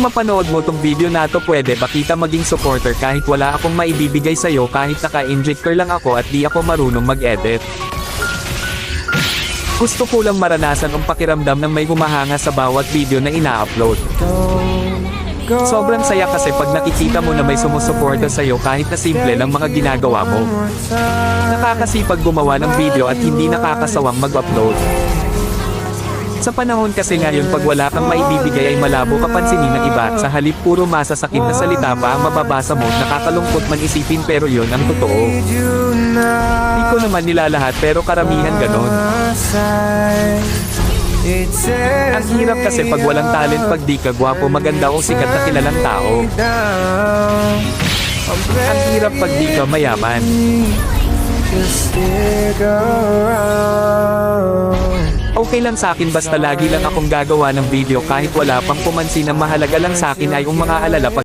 mapanood mo tong video na to, pwede ba kita maging supporter kahit wala akong maibibigay sa'yo, kahit naka-injector lang ako at di ako marunong mag-edit. Gusto ko lang maranasan ang pakiramdam ng may humahanga sa bawat video na ina-upload. Sobrang saya kasi pag nakikita mo na may sumusuporta sa'yo kahit na simple lang mga ginagawa mo. Nakakasipag gumawa ng video at hindi nakakasawang mag-upload. Sa panahon kasi ngayon, pag wala kang maibibigay ay malabo ka pansinin ng iba, sa halip puro masasakit na salita pa ang mababasa mo, nakakalungkot man isipin pero yon ang totoo. Di ko naman nilalahat pero karamihan ganon. Ang hirap kasi pag walang talent, pag di ka gwapo, maganda o sikat na kilalang tao. Ang hirap pag di ka mayaman. Okay lang sa akin basta lagi lang akong gagawa ng video kahit wala pang pumansin. Ang mahalaga lang sa akin ay yung mga alala pag